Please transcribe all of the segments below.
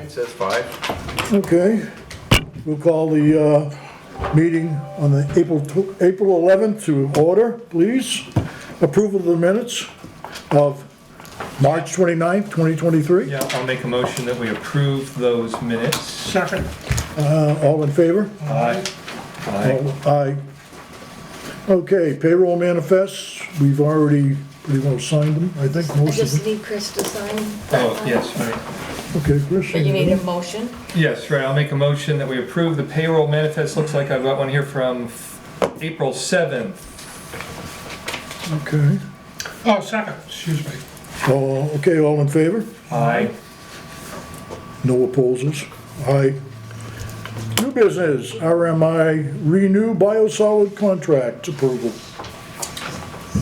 Mine says 5. Okay, we'll call the meeting on the April 11th to order, please. Approval of the minutes of March 29th, 2023. Yeah, I'll make a motion that we approve those minutes. Second. All in favor? Aye. Aye. Aye. Okay, payroll manifests, we've already pretty well signed them, I think, I most of just them. need Chris to sign that Oh, one. yes, right. Okay, Chris? But you need a motion? Yes, right, I'll make a motion that we approve the payroll manifest. Looks like I've got one here from April 7th. Okay. Oh, second, excuse me. Okay, all in favor? Aye. No opposers? Aye. New business, RMI Renew Biosolid Contract approval.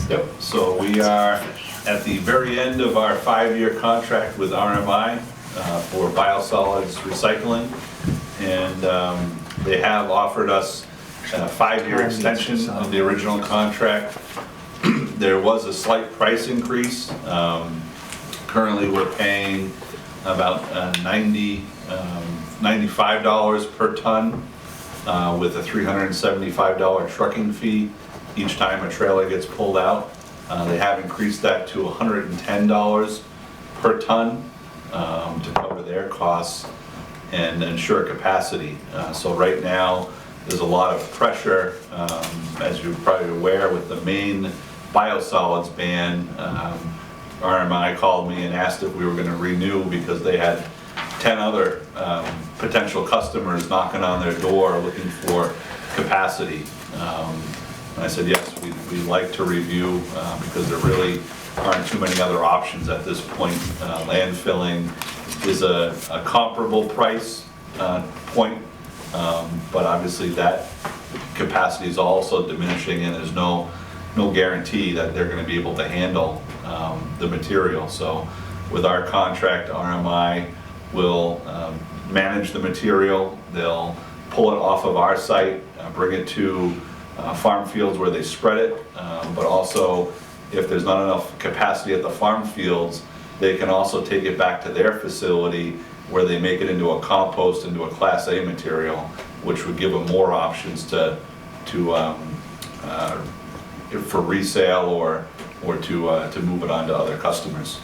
Yep, so we are at the very end of our 5-year contract with RMI for biosolids recycling. And they have offered us a 5-year extension of the original contract. There was a slight price increase. Currently, we're paying about $95 per ton with a $375 trucking fee each time a trailer gets pulled out. They have increased that to $110 per ton to cover their costs and ensure capacity. So right now, there's a lot of pressure, as you're probably aware, with the main biosolids ban. RMI called me and asked if we were going to renew because they had 10 other potential customers knocking on their door looking for capacity. And I said, yes, we'd like to review because there really aren't too many other options at this point. Landfilling is a comparable price point, but obviously that capacity is also diminishing and there's no guarantee that they're going to be able to handle the material. So with our contract, RMI will manage the material. They'll pull it off of our site, bring it to farm fields where they spread it, but also if there's not enough capacity at the farm fields, they can also take it back to their facility where they make it into a compost, into a Class A material, which would give them more options for resale or to move it on to other customers.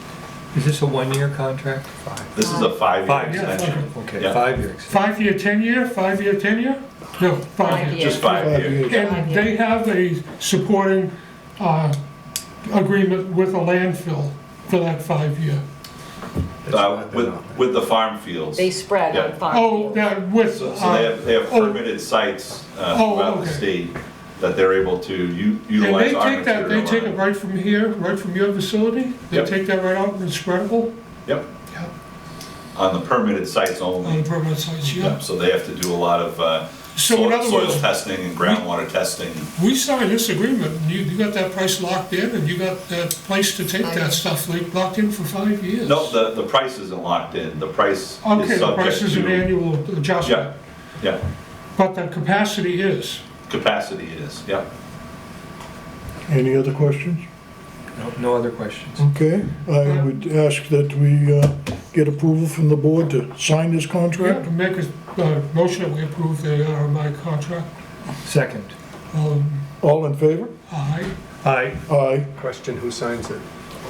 Is this a 1-year contract? This is a 5-year 5 extension. Okay, Yeah. 5 years. 5-year tenure, 5-year tenure? No, 5 years. Just 5 years. And they have a supporting agreement with a landfill for that 5-year. With the farm fields. They spread Yeah. on farm Oh, fields. that with, So they have permitted sites throughout the okay. state that they're able to and utilize they our take that, material. they take it right from here, right from your facility? They Yep. take that right out and spreadable? Yep, Yeah, on the permitted sites on only. permanent sites, yeah. Yep, so they have to do a lot of So in other soil words, testing and groundwater testing. we signed this agreement, and you got that price locked in, and you got that place to take that stuff locked in for 5 years. No, the price isn't locked in. The price Okay, is the price subject is an to, annual adjustment, yeah, but the capacity is. capacity is, yeah. Any other questions? No other questions. Okay, I would ask that we get approval from the board to sign this Yeah, contract. to make a motion that we approve the RMI contract. Second. All in favor? Aye. Aye. Aye. Question, who signs it?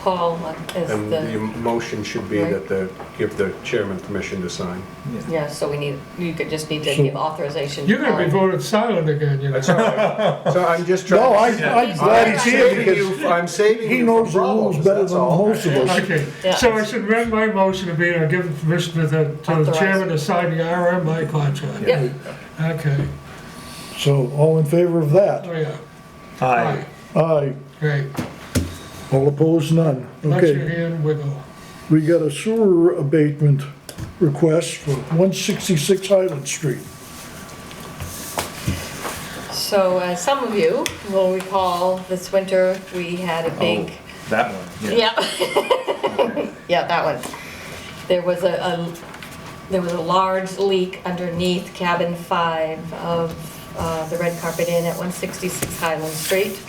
Paul is And the the, motion should be Right. that give the chairman permission to sign. yeah, so you could just need to So- give authorization. You're gonna be voted silent again, you know. That's all right. So I'm just trying. No, I'm glad he's here saving because you. I'm saving he you knows from the rules problems, better that's than all. most of us. Okay, Yeah. so I should amend my motion to be, give permission to the chairman to sign the RMI contract. Yep, Okay, So, all in favor of that? oh yeah, Aye. Aye. great. All opposed, none. Let your Okay, hand wiggle. we got a sewer abatement request for 166 Highland Street. so as some of you will recall, this winter, we had a big, That one, yeah. yeah. Yeah, that one. There was a large leak underneath cabin 5 of the Red Carpet Inn at 166 Highland Street.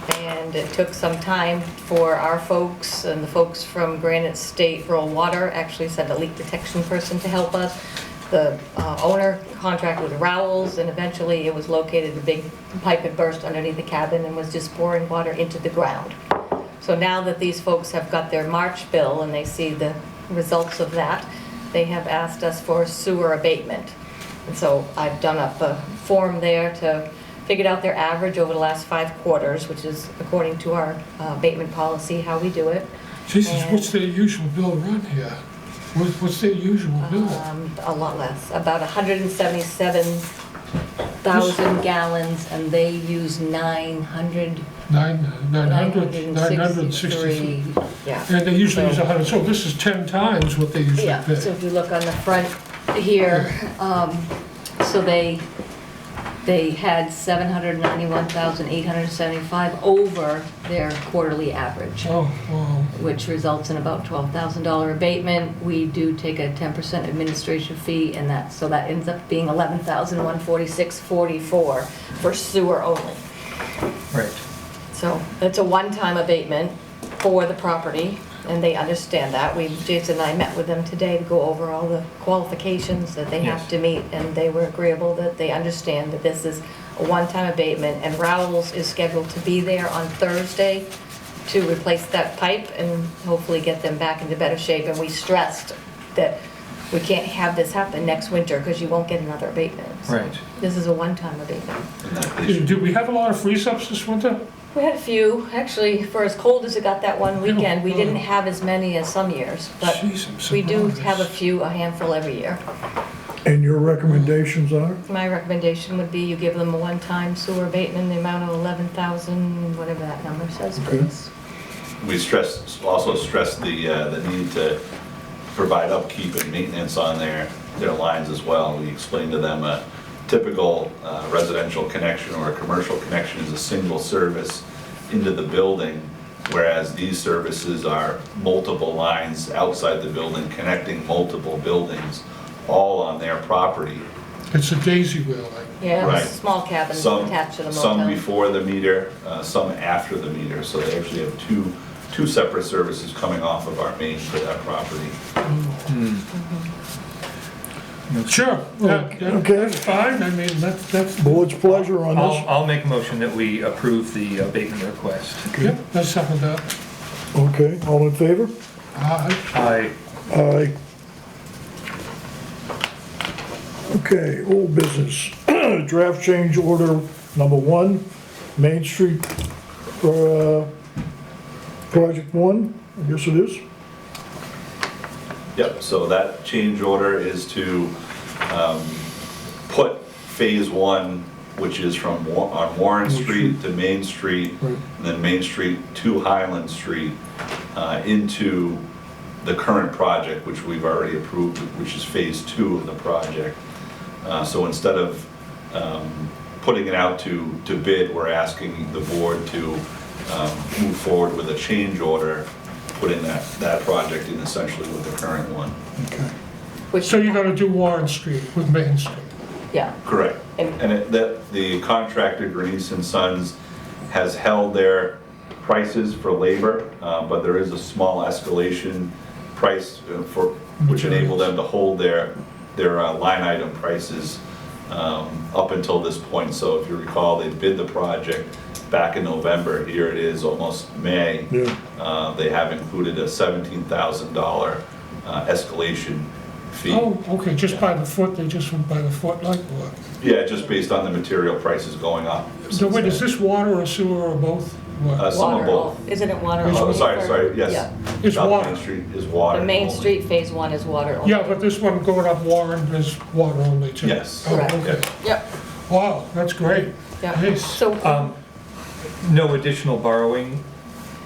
And it took some time for our folks and the folks from Granite State Rural Water actually sent a leak detection person to help us. The owner contracted with Rowells, and eventually it was located, a big pipe had burst underneath the cabin and was just pouring water into the ground. So now that these folks have got their March bill and they see the results of that, they have asked us for sewer abatement. And so I've done up a form there to figure out their average over the last 5 quarters, which is according to our abatement policy, how we do it. Jesus, And- what's their usual bill run here? What's their usual bill? A lot less, about 177,000 gallons, and they use 900, 963. Yeah. And they usually use So- 100, so this is 10 times what they usually Yeah, pay. so if you look on the front here, so they had 791,875 over their quarterly average, Oh, wow. which results in about $12,000 abatement. We do take a 10% administration fee, and so that ends up being $11,146.44 for sewer only. Right. So it's a one-time abatement for the property, and they understand that. Jason and I met with them today to go over all the qualifications that they have Yes. to meet, and they were agreeable that they understand that this is a one-time abatement, and Rowells is scheduled to be there on Thursday to replace that pipe and hopefully get them back into better shape. And we stressed that we can't have this happen next winter because you won't get another abatement. So Right. This is a one-time abatement. And that they should- Do we have a lot of freeze-ups this winter? We had a few, actually, for as cold as it got that one weekend, we didn't have as many as some years, but Jeez, I'm we do surprised. have a handful every year. And your recommendations are? My recommendation would be you give them a one-time sewer abatement in the amount of 11,000, whatever that number says, please. We also stress the need to provide upkeep and maintenance on their lines as well. We explained to them a typical residential connection or a commercial connection is a single service into the building, whereas these services are multiple lines outside the building connecting multiple buildings, all on their property. It's a daisy wheel, like. Yeah, Right. small cabins Some attached to the motel. Some before the meter, some after the meter, so they actually have two separate services coming off of our main for that property. Sure, Okay. that's fine, I mean, that's, Board's pleasure on this? I'll make a motion that we approve the abatement request. yep, that's something that, Okay, all in favor? I, Aye. Okay, old business. Draft change order number 1, Main Street, project 1, I guess it is. Yep, so that change order is to put phase 1, which is from on Warren Street to Main Street, Right. and then Main Street to Highland Street, into the current project, which we've already approved, which is phase 2 of the project. So instead of putting it out to bid, we're asking the board to move forward with a change order, putting that project in essentially with the current one. Which, so you're gonna do Warren Street with Main Street. yeah, Correct. And- And the contractor, Grenice and Sons, has held their prices for labor, but there is a small escalation price which enabled them to hold their line item prices up until this point. So if you recall, they bid the project back in November. Here it is, almost May. Yeah. They have included a $17,000 escalation fee. Oh, okay, just by the foot, they just went by the foot like what? Yeah, just based on the material prices going up. So wait, is this water or sewer or both? What? Some of water, both. isn't it water? Oh, only sorry, for- yes. Yeah. It's South water. Main Street is water. The Main only. Street phase 1 is water only. Yeah, but this one going up Warren is water only too? Yes. Oh, Correct. okay. Yep, Wow, that's great. yeah. Nice. So, no additional borrowing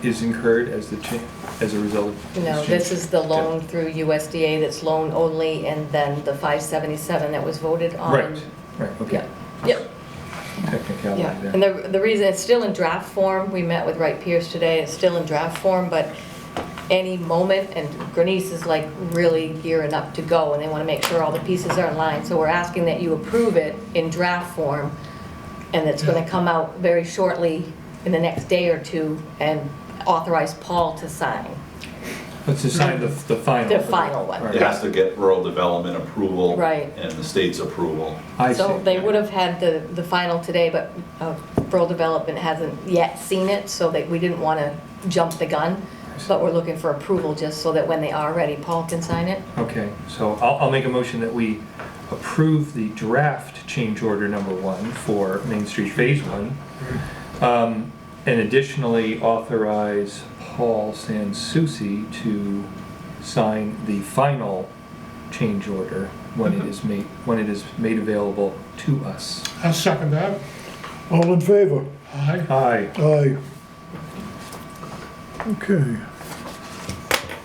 is incurred as a result of this no, change? this is the loan through USDA that's loan only, and then the 577 that was voted on. Right, right, okay. Yeah, yep. Technicality Yeah, there. and the reason, it's still in draft form, we met with Wright Pierce today, it's still in draft form, but any moment, and Grenice is like really gearing up to go, and they want to make sure all the pieces are in line, so we're asking that you approve it in draft form, and it's going to come out very shortly in the next day or two and authorize Paul to sign Let's just sign the final. the final one. It has to get rural development approval. Right. And the state's approval. I So see. they would have had the final today, but Rural Development hasn't yet seen it, so that we didn't want to jump the gun. But we're looking for approval just so that when they are ready, Paul can sign it. Okay, so I'll make a motion that we approve the draft change order number 1 for Main Street Phase 1. And additionally authorize Paul Sansucci to sign the final change order when it is made available to us. I'll second that. All in favor? Aye. Aye. Aye. Okay.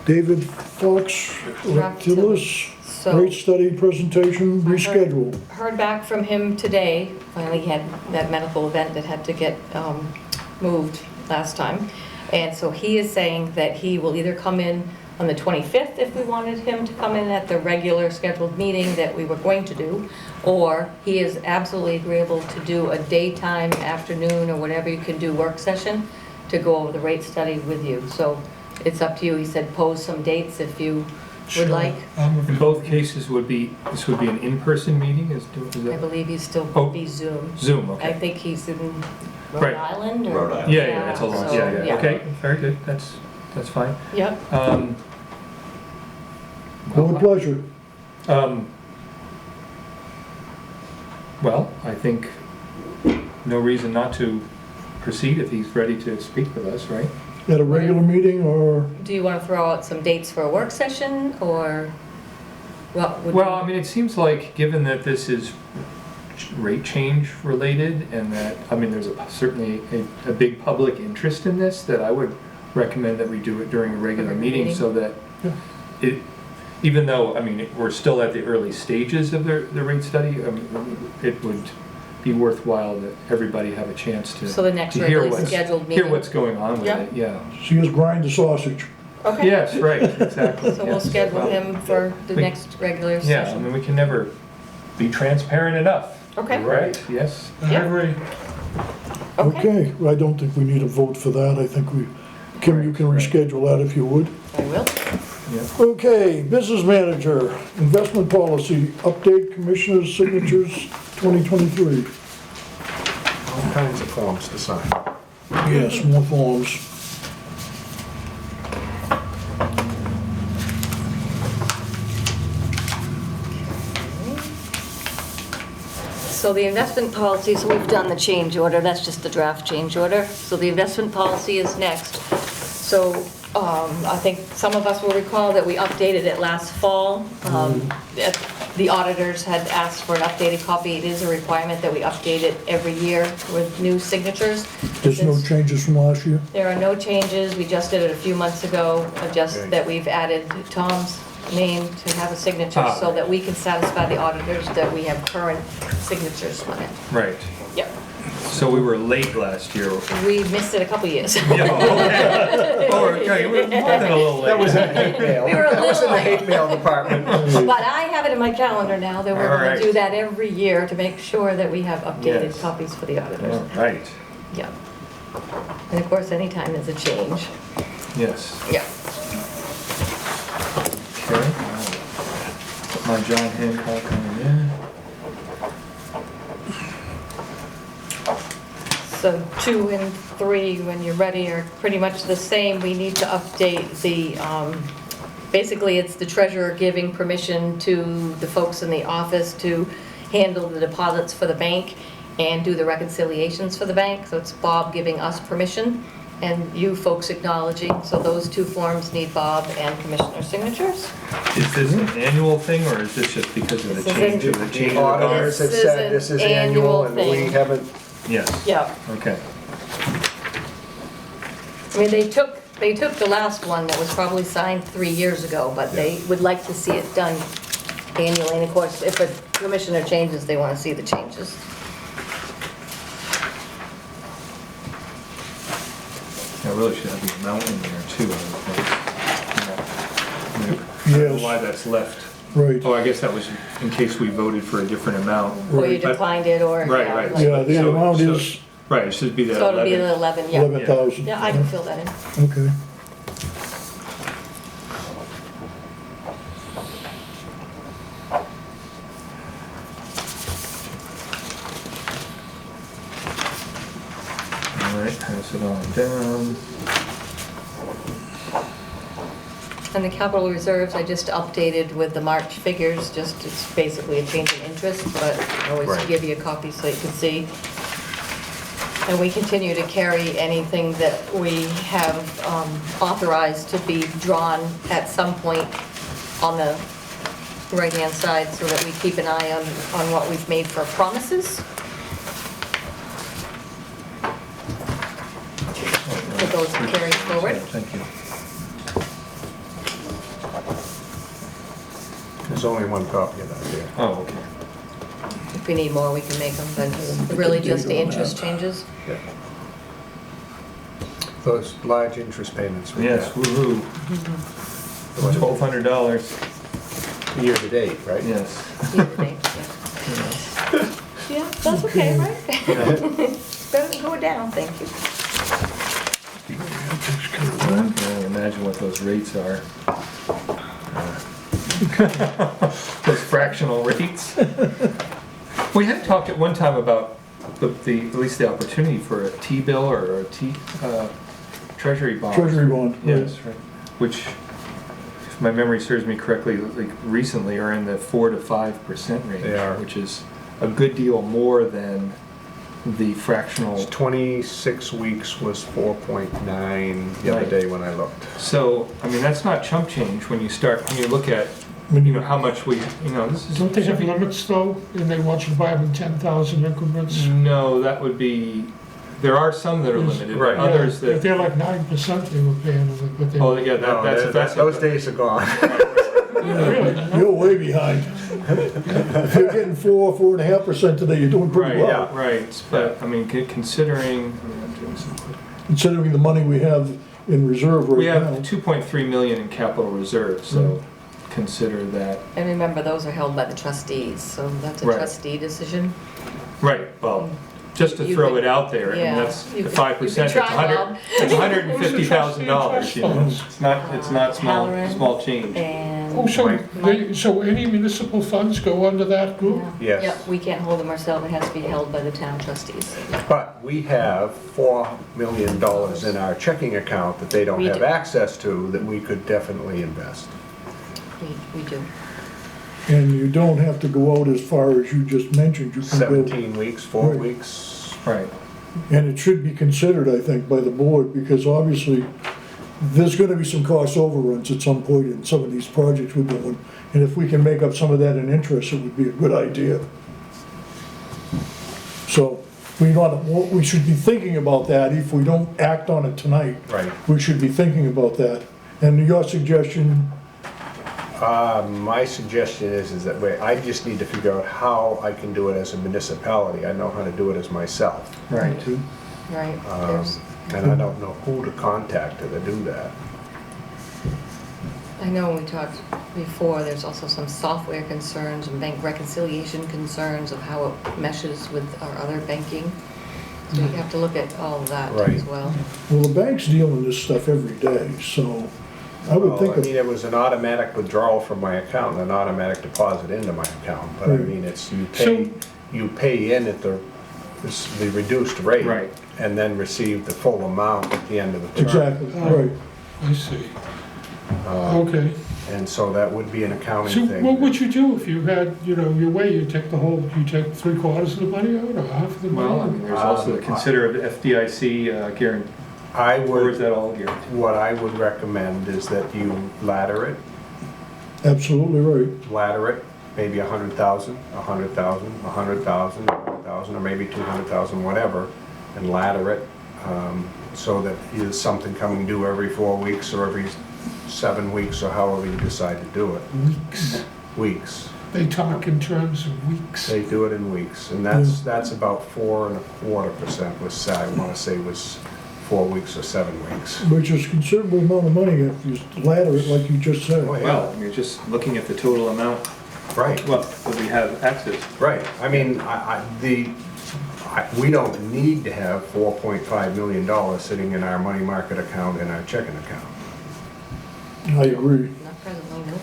David Fox, Rectilus, So- rate study presentation rescheduled. Heard back from him today. Finally, he had that medical event that had to get moved last time. And so he is saying that he will either come in on the 25th if we wanted him to come in at the regular scheduled meeting that we were going to do, or he is absolutely agreeable to do a daytime, afternoon, or whatever you can do work session to go over the rate study with you. So it's up to you. He said pose some dates if you Sure. would like. In both cases this would be an in-person meeting, is I that? believe he's still Oh. be Zoom. Zoom, I okay. think he's in Rhode Right. Island or? Rhode Island. Yeah, that's a long, so, yeah, okay, very good, that's fine. Yep. Board pleasure. Well, I think no reason not to proceed if he's ready to speak with us, right? At a regular meeting or, Do you want to throw out some dates for a work session, or what would? Well, I mean, it seems like, given that this is rate change related, and that, I mean, there's certainly a big public interest in this, that I would recommend that we do it during a regular meeting, so that it, even though, I mean, we're still at the early stages of the rate study, it would be worthwhile that everybody have a chance to So the next to hear regularly what's- scheduled hear meeting? what's going on with Yeah. it, yeah. see us grind the sausage. Okay. Yes, right, exactly. So we'll yes. schedule Well, him for the we- next regular Yeah, I session. mean, we can never be transparent enough. Okay. Right, yes. I Yeah. agree. Okay, Okay, I don't think we need a vote for that. I think Kim, you can reschedule that if you would. I will. Yeah. Okay, business manager, investment policy, update commissioners' signatures 2023. All kinds of forms to sign. Yes, more forms. So the investment policy, so we've done the change order, that's just the draft change order. So the investment policy is next. So I think some of us will recall that we updated it last fall. The auditors had asked for an updated copy. It is a requirement that we update it every year with new signatures. There's no changes from last year? There are no changes, we just did it a few months ago, just Okay. that we've added Tom's name to have a signature Ah. so that we can satisfy the auditors that we have current signatures on it. Right. Yep, So we were late last year. we missed it a couple years. Yeah, okay. Oh, okay, we were more than a little late. That was in the hate mail. We were a That was in little the hate mail department. But I have it in my calendar now that we're All gonna right. do that every year to make sure that we have updated Yes. copies for the auditors. All right, Yep. And of course, anytime there's a change, yes. yeah. Okay. Put my John Hancock on in. So 2 and 3, when you're ready, are pretty much the same. We need to update the, basically, it's the treasurer giving permission to the folks in the office to handle the deposits for the bank and do the reconciliations for the bank. So it's Bob giving us permission and you folks acknowledging. So those 2 forms need Bob and commissioner signatures. Is this an annual thing, or is this just because of the This is change of an- the The change of the auditors have This is said an this is annual annual and we thing. haven't, Yes. Yeah. Okay. I mean, they took the last one that was probably signed 3 years ago, but they would like to see it done annually. And of course, if a commissioner changes, they want to see the changes. I really should have the amount in there too, I would think. I don't know Yes. why that's left. Right. Oh, I guess that was in case we voted for a different amount. Or you But- declined it, or. Right, yeah, right. like- Yeah, the So- amount so- is Right, it should be that So it'll be 11. the 11, yeah. 11,000. Yeah, I can fill that in. Okay. All right, pass it on down. And the capital reserves, I just updated with the March figures, just, it's basically a change in interest, but I always Right. give you a copy so you can see. And we continue to carry anything that we have authorized to be drawn at some point on the right-hand side, so that we keep an eye on what we've made for promises. Put those carried forward. Thank you. There's only one copy of that there. Oh, okay. If we need more, we can make them, but it's really just the interest changes. Yeah. Those large interest payments. we Yes, got woo-hoo. $1,200, Year to date, right? yes. Year to date, yeah. Yeah, that's okay, right? Better than going down, thank you. I can only imagine what those rates are. Those fractional rates. We had talked at one time about at least the opportunity for a T-bill or a treasury bond. Treasury bond, right. Yes, right. Which, if my memory serves me correctly, like recently are in the 4 to 5% range. They are. Which is a good deal more than the fractional. 26 weeks was 4.9 the other Right. day when I looked. So, I mean, that's not chump change when you look at, how much we, this is. Don't they have limits though, and they want you to buy them in 10,000 increments? No, that would be, there are some that are limited, but Right. others If that, they're like 9%, they were paying, but they. oh, yeah, No, that's. those days are gone. Really? You're way behind. If you're getting 4.5% today, you're doing pretty Right, well. right, but, I mean, considering, I'm doing some quick. Considering the money we have in reserve We right have now. 2.3 million in capital reserves, so consider that. And remember, those are held by the trustees, so that's a Right. trustee decision. Right, well, just to You throw could- it out there, I mean, yeah, that's you the could- 5%, you it's could try, Bob. $150,000, you know, it's not small, Halloran small change. Oh, And. so any municipal funds go under that group? Yeah. Yes. Yep, we can't hold them ourselves, it has to be held by the town trustees. But we have $4 million in our checking account that they don't We have do. access to that we could definitely invest. We do. And you don't have to go out as far as you just mentioned. You can go, 17 weeks, 4 Right. weeks. Right, and it should be considered, I think, by the board, because obviously there's gonna be some cost overruns at some point in some of these projects we're doing. And if we can make up some of that in interest, it would be a good idea. So we should be thinking about that. If we don't act on it tonight, Right. we should be thinking about that. And your suggestion, My suggestion is that I just need to figure out how I can do it as a municipality. I know how to do it as myself. right. Right, Um, there's, And I don't know who to contact to do that. I know we talked before, there's also some software concerns and bank reconciliation concerns of how it meshes with our other banking. So you have to look at all of that as Right. well. well, the banks deal in this stuff every day, so I would Well, think I of, mean, it was an automatic withdrawal from my account and an automatic deposit into my account. But I Right. mean, it's, you pay in at the reduced rate. Right. And then receive the full amount at the end of the term. exactly, right. I see. Okay. And so that would be an So accounting thing. what would you do if you had, your way, you take you take 3/4 of the money out or half of the money? Well, I mean, there's also the consider of FDIC guarantee, I or is would, that all guaranteed? what I would recommend is that you ladder it, Absolutely right. Maybe 100,000, 100,000, 100,000, 100,000, or maybe 200,000, whatever, and ladder it, so that there's something coming due every 4 weeks or every 7 weeks, or however you decide to do it. Weeks. Weeks. They talk in terms of weeks. They do it in weeks, and that's about 4.25% I want to say was 4 weeks or 7 weeks. Which is considerable amount of money if you ladder it like you just said. Oh, yeah. Well, you're just looking at the total amount, Right. well, that we have access. Right, I mean, we don't need to have $4.5 million sitting in our money market account and our checking account. I agree. Not presently, no.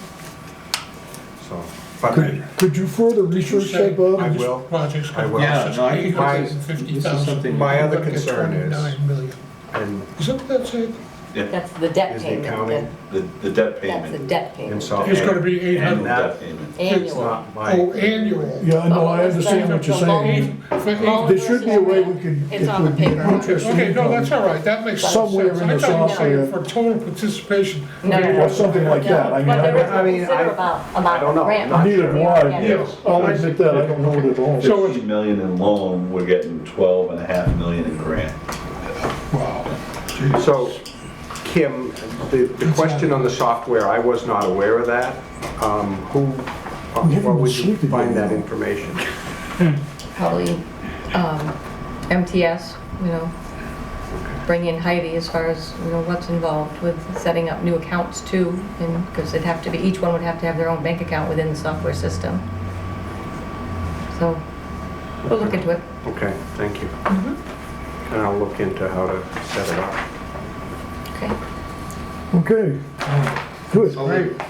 So, but Could you further research that, Bob? I will. Project's I gonna will. Yeah, cost no, I us think $850,000. something- My other We're gonna get concern is, 29 million. and Is that what that said? That's the debt Is the payment. accounting- The debt That's the payment. debt and payment. so. It's gonna be Annual 800, debt payment. It's Annual. not my. oh, annual. Yeah, no, I understand what you're saying. There should be a way we could, It's if on the we'd be paper. interested Okay, no, that's in all right, that makes sense. Somewhere in I the thought you were saying software. for total participation. No, no, no. or something like that. I mean, But there is I a mean, considerable amount don't know. of grant. Not money. neither do I. Yeah. I'll admit that, I don't know it at all. So 50 million in loan, we're getting 12.5 million in grant. Wow. So, Kim, the question on the software, I was not aware of that. Who, We haven't where would been you sleeping find very that well. information? Probably MTS, you know, bring in Heidi as far as, you know, what's involved with setting up new accounts too, and, because it'd have to be, each one would have to have their own bank account within the software system. So, we'll look into it. Okay, thank you. And I'll look into how to set it up. Okay. Okay, good.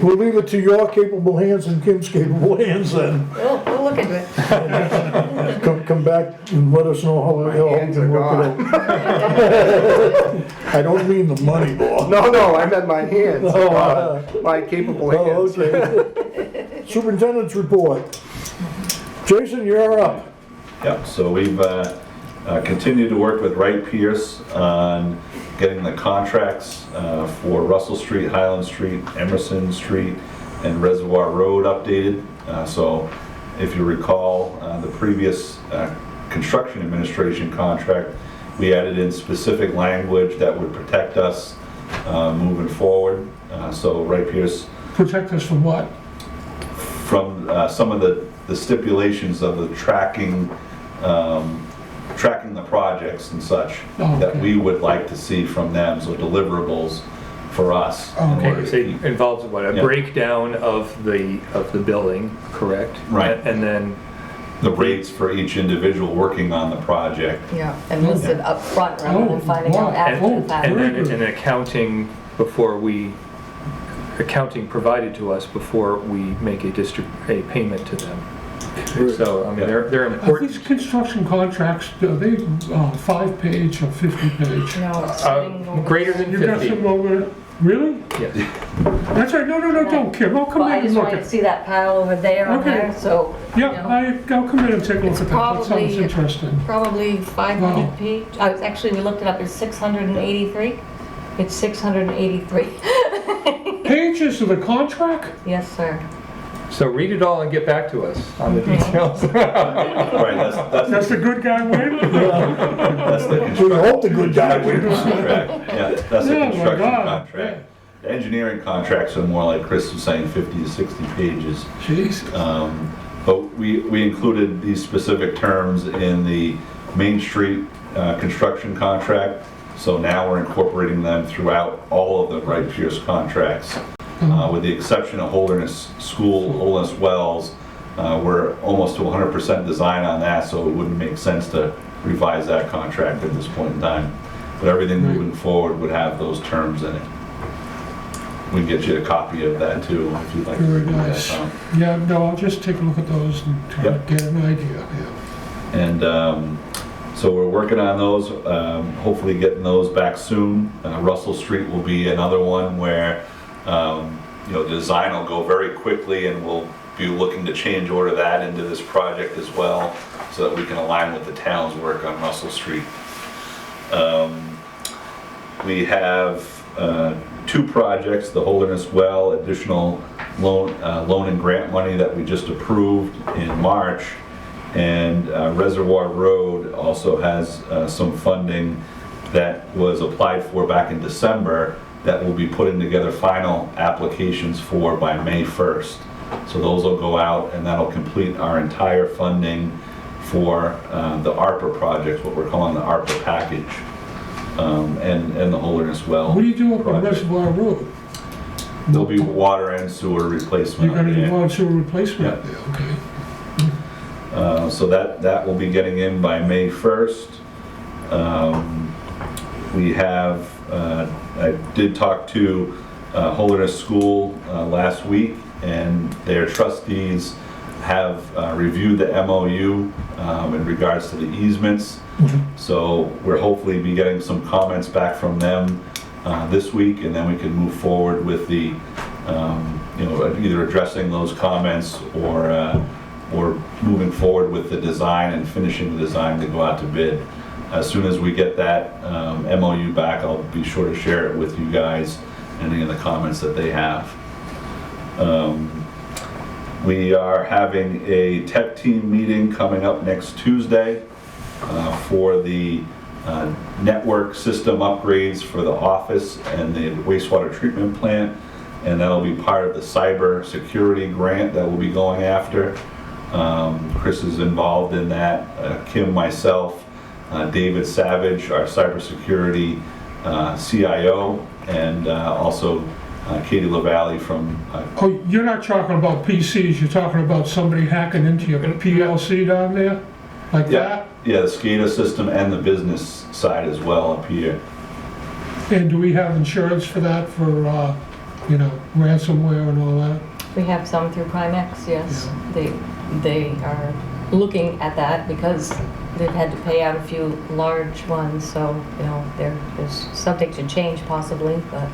We'll leave it to your capable hands and Kim's capable hands then. We'll look into it. Come back and let us know how we hands are can work it out. I don't mean the money, Bob. No, I meant my hands. Oh, My capable Oh, hands. okay. Superintendent's report. Jason, you're up. Yep, so we've continued to work with Wright Pierce on getting the contracts for Russell Street, Highland Street, Emerson Street, and Reservoir Road updated. So if you recall, the previous construction administration contract, we added in specific language that would protect us moving forward. So Wright Pierce, Protect us from what? from some of the stipulations of the tracking the projects and such Oh, that okay. we would like to see from them, so deliverables for us. in Okay. order to So it keep- involves what, a Yeah. breakdown of the billing, correct? Right. And then, The rates for each individual working on the project. Yeah, and listed up front rather than finding out after the fact. and then Very good. an accounting accounting provided to us before we make a payment to them. So, I mean, they're Are important. these construction contracts, are they 5-page or 50-page? No, it's sitting over Greater there. than You got 50. some over, really? Yes. That's right, no, don't, Kim, I'll come Well, I in and just look wanted to at. see that pile over there on Okay. there, so, you Yeah, know, I'll come in and take a look It's at that, that sounds probably- interesting. probably Wow. 500 page. Actually, we looked it up, it's 683. It's 683. Pages of the contract? Yes, sir. So read it all and get back to us on the details. Right, that's That's the good guy win? that's the We construction hope the good guy wins. contract. Yeah, that's the Oh, my construction God. contract. The engineering contracts are more like Chris was saying, 50 to 60 pages. Jeez. But we included these specific terms in the Main Street construction contract. So now we're incorporating them throughout all of the Wright Pierce contracts. With the exception of Holderness School, Holderness Wells, we're almost to 100% design on that, so it wouldn't make sense to revise that contract at this point in time. But everything moving forward would have those terms in it. We can get you a copy of that too, if you'd like to Very review that. nice. Tom. Yeah, no, I'll just take a look at those and try to Yep. get an idea, yeah. And so we're working on those, hopefully getting those back soon. Russell Street will be another one where, the design will go very quickly, and we'll be looking to change order that into this project as well, so that we can align with the town's work on Russell Street. We have 2 projects, the Holderness Well, additional loan and grant money that we just approved in March. And Reservoir Road also has some funding that was applied for back in December that we'll be putting together final applications for by May 1st. So those will go out, and that'll complete our entire funding for the ARPA projects, what we're calling the ARPA package, and the Holderness Well. What do you do up on project. Reservoir Road? There'll be water and sewer replacement You're up gonna do there. water sewer replacement Yeah. up there, okay? So that will be getting in by May 1st. We have, I did talk to Holderness School last week, and their trustees have reviewed the MOU in regards to the easements. So we're hopefully be getting some comments back from them this week, and then we can move forward with the, either addressing those comments or moving forward with the design and finishing the design to go out to bid. As soon as we get that MOU back, I'll be sure to share it with you guys, any of the comments that they have. We are having a tech team meeting coming up next Tuesday for the network system upgrades for the office and the wastewater treatment plant, and that'll be part of the cyber security grant that we'll be going after. Chris is involved in that, Kim, myself, David Savage, our cybersecurity CIO, and also Katie LaValle from... Oh, you're not talking about PCs, you're talking about somebody hacking into your PLC down there? Like that? Yeah, the SCADA system and the business side as well up here. And do we have insurance for that, for, ransomware and all that? We have some through Primex, yes. They are looking at that because they've had to pay out a few large ones, so, there's subject to change possibly, but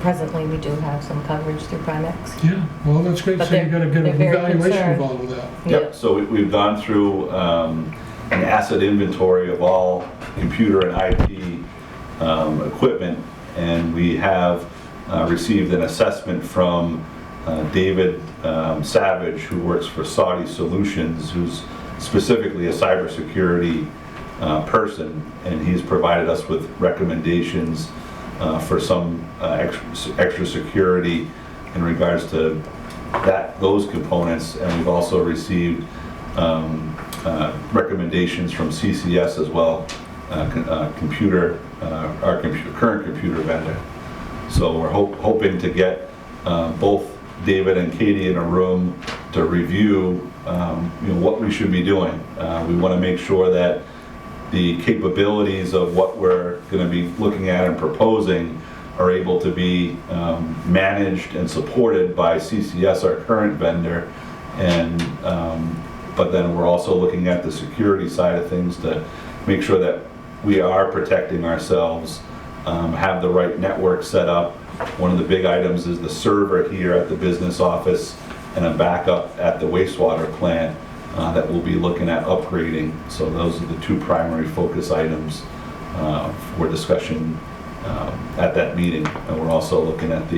presently we do have some coverage through Primex. Yeah, well, that's great, But so you gotta get they're an very evaluation concerned. involved with that. Yep, so we've gone through an asset inventory of all computer and IT equipment, and we have received an assessment from David Savage, who works for Saudi Solutions, who's specifically a cybersecurity person, and he's provided us with recommendations for some extra security in regards to those components, and we've also received recommendations from CCS as well, our current computer vendor. So we're hoping to get both David and Katie in a room to review what we should be doing. We want to make sure that the capabilities of what we're going to be looking at and proposing are able to be managed and supported by CCS, our current vendor, and but then we're also looking at the security side of things to make sure that we are protecting ourselves, have the right network set up. One of the big items is the server here at the business office and a backup at the wastewater plant that we'll be looking at upgrading. So those are the two primary focus items for discussion at that meeting. And we're also looking at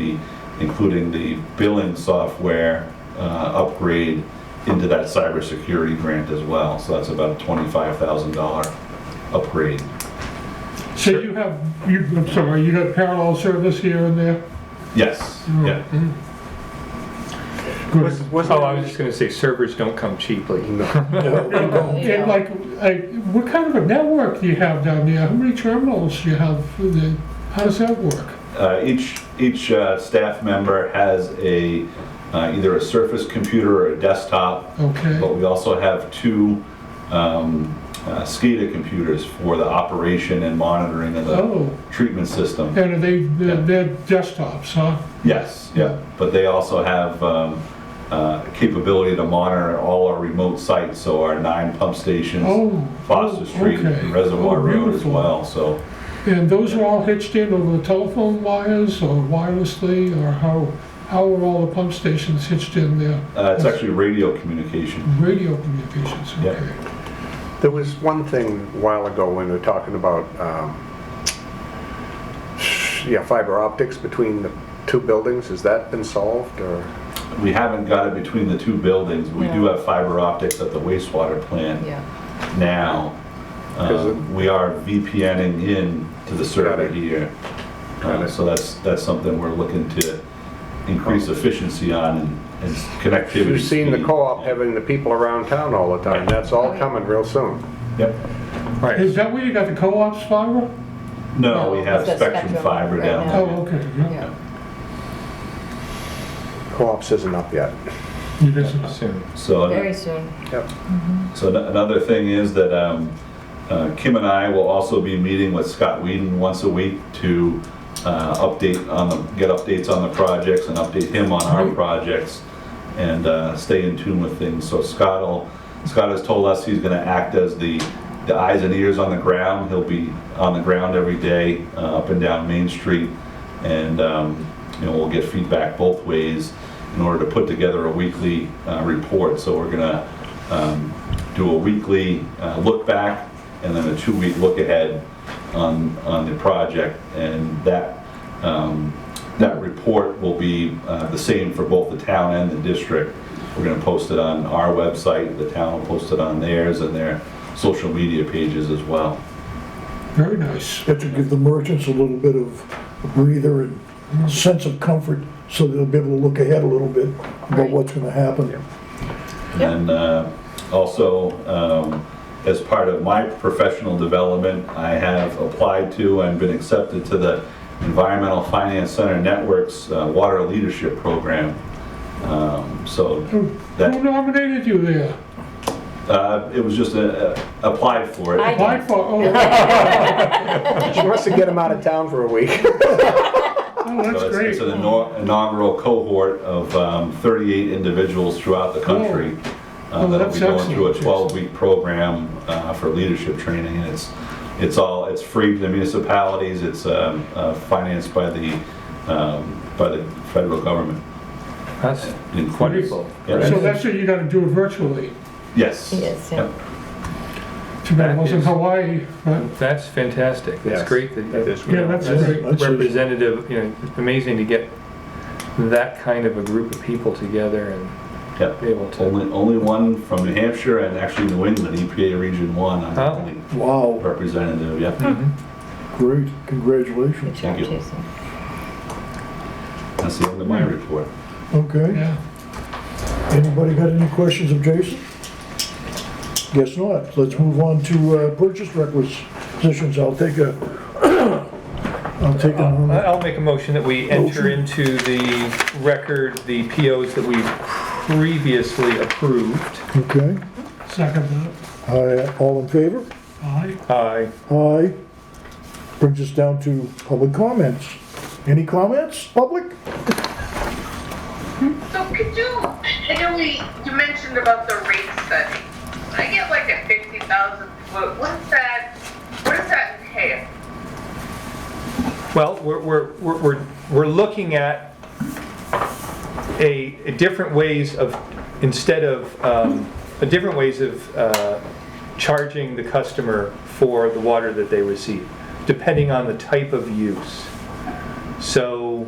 including the billing software upgrade into that cybersecurity grant as well. So that's about a $25,000 upgrade. So you have parallel service here and there? Yes, yeah. Good. Oh, I was just gonna say, servers don't come cheaply. And like, what kind of a network do you have down there? How many terminals do you have? How does that work? Each staff member has either a Surface computer or a desktop. Okay. But we also have two SCADA computers for the operation and monitoring of the treatment system. And are they're desktops, huh? Yes, yeah. But they also have capability to monitor all our remote sites, so our 9 pump stations, Foster Street, okay. and Reservoir Road as beautiful. well. So. And those are all hitched in over the telephone wires or wirelessly, or how are all the pump stations hitched in there? It's actually radio communication. Radio communications, Yeah. okay. There was one thing a while ago when we were talking about, fiber optics between the two buildings. Has that been solved, or? We haven't got it between the two buildings. We do Yeah. have fiber optics at the wastewater plant Yeah. now. We are VPNing in to the server Got it. here. Got it. So that's something we're looking to increase efficiency on and connectivity. You've seen the speed. co-op having the people around town all the time. That's all coming real soon. Yep. Right. Is that where you got the co-op's fiber? No, we have it's the Spectrum Spectrum fiber right down now. there. Oh, okay, yeah. Yeah. Co-ops isn't up yet. It isn't. Soon. So. Very soon. Yep. So another thing is that Kim and I will also be meeting with Scott Whedon once a week to get updates on the projects and update him on our projects and stay in tune with things. So Scott has told us he's going to act as the eyes and ears on the ground. He'll be on the ground every day up and down Main Street, and we'll get feedback both ways in order to put together a weekly report. So we're going to do a weekly look back and then a 2-week look ahead on the project, and that report will be the same for both the town and the district. We're going to post it on our website, the town will post it on theirs and their social media pages as well. Very nice. That to give the merchants a little bit of a breather and sense of comfort, so they'll be able to look ahead a little bit about Right. what's gonna happen. And then also, as part of my professional development, I have applied to and been accepted to the Environmental Finance Center Network's Water Leadership Program. So Who that, nominated you there? it was just applied for it. I- Applied for, oh, She wants to get them out of town for a week. oh, that's So great. it's an inaugural cohort of 38 individuals throughout the country. Oh, That'll that's be going through a excellent. 12-week program for leadership training, and it's free to the municipalities. It's financed by the federal government. That's Including- wonderful. Yeah. So that's it, you gotta do it virtually. Yes. Yes, yeah. Yep. Too bad it That wasn't is- Hawaii, but, That's fantastic. That's Yes, great. that is yeah, that's That's great. That's- representative, amazing to get that kind of a group of people together and Yep. be able to. Only one from New Hampshire and actually New England, EPA Region 1. I'm the Oh. only Wow, representative, yeah. great, Good congratulations. job, Thank you. Jason. That's the end of my report. Okay, Yeah. anybody got any questions of Jason? Guess not. Let's move on to purchase requisitions. I'll take a I'll make a motion that we enter Motion. into the record the POs that we've previously approved. okay. Second All in favor? aye. Aye. Aye. Brings us down to public comments. Any comments, public? So could you, I know you mentioned about the rate study. I get like a 50,000 foot, what does that entail? Well, we're looking at a different ways of, instead of, different ways of charging the customer for the water that they receive, depending on the type of use. So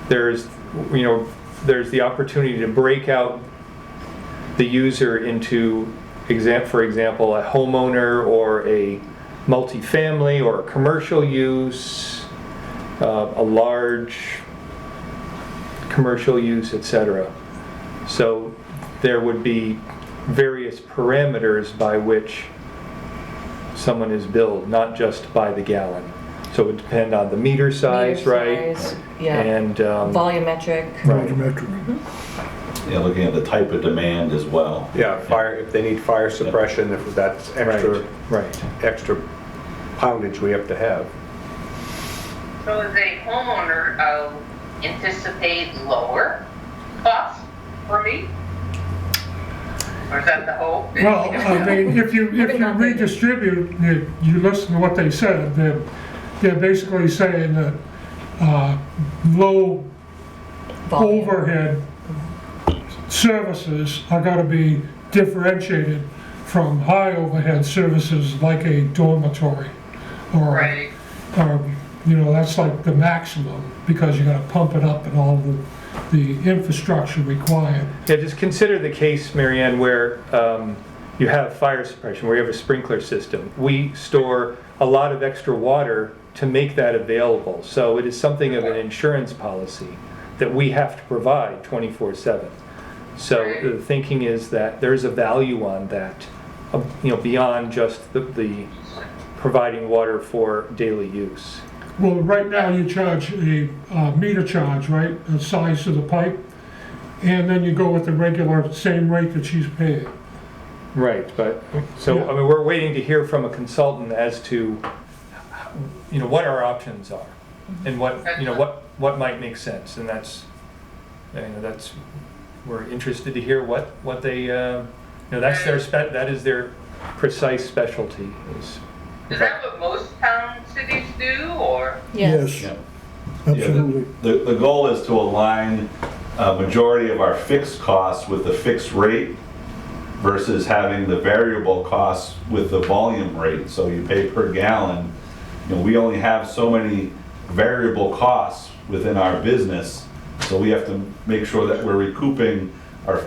there's the opportunity to break out the user into, for example, a homeowner or a multifamily or a commercial use, a large commercial use, etc. So there would be various parameters by which someone is billed, not just by the gallon. So it would depend on the meter size, Meter right? size, yeah. And Volumetric. Right. Volumetric. Yeah, looking at the type of demand as well. Yeah, fire, if they need fire suppression, if that's right. extra poundage we have to have. So as a homeowner, I'll anticipate lower costs for me? Or is that the hope? Well, I mean, if you redistribute, you listen to what they said, they're basically saying that low Volume. overhead services are gonna be differentiated from high overhead services like a dormitory. Right. Or, that's like the maximum, because you gotta pump it up and all the infrastructure required. Yeah, just consider the case, Marianne, where you have fire suppression, where you have a sprinkler system. We store a lot of extra water to make that available. So it is something of an insurance policy that we have to provide 24/7. So the thinking is that there's a value on that, beyond just the providing water for daily use. Well, right now you charge a meter charge, right? The size of the pipe. and then you go with the regular, same rate that she's paying. Right, but, so, Yeah. I mean, we're waiting to hear from a consultant as to, you know, what our options are, and what, you know, what might make sense, and that's, you know, that's, we're interested to hear what they, you know, that's their that is their precise specialty, is. Is that what most town cities do, or? Yes, Yeah. absolutely. The goal is to align a majority of our fixed costs with the fixed rate versus having the variable costs with the volume rate. So you pay per gallon. You know, we only have so many variable costs within our business. So we have to make sure that we're recouping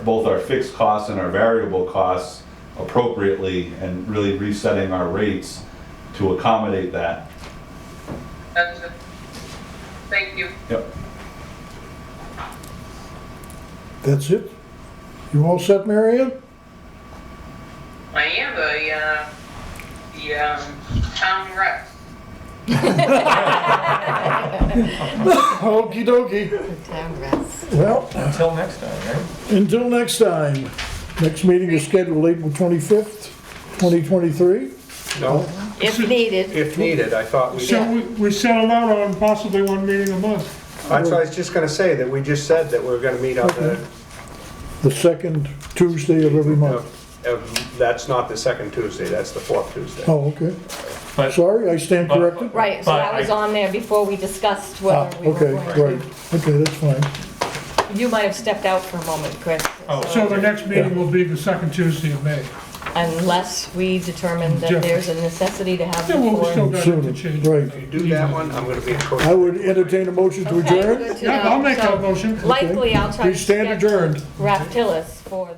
both our fixed costs and our variable costs appropriately and really resetting our rates to accommodate that. That's it. Thank you. Yep. That's it? You all set, Mary Ann? I am the town rep. Okey dokey. Town rest. Well, Until next time, right? until next time. Next meeting is scheduled April 25th, 2023. No, If needed. if needed, I thought we So did. we settled out on possibly one meeting a month. That's what I was just gonna say, that we just said that we're gonna meet on The second Tuesday of every month. that's not the second Tuesday, that's the fourth Tuesday. Oh, okay. But, Sorry, I stand corrected? Right, so But that was I- on there before we discussed Ah, whether we were okay, going right. Okay, that's fine. to. You might have stepped out for a moment, Chris. So the next meeting will be the second Tuesday of May. Unless we determine that Jeff. there's a necessity to have Yeah, well, we before. still got it Sooner, to change. right. If you do that one, I'm gonna be a coach. I would entertain a motion to Okay, adjourn. good to Yeah, know. I'll make So that motion. Likely, I'll try to Please stand schedule adjourned. Raptilus for the.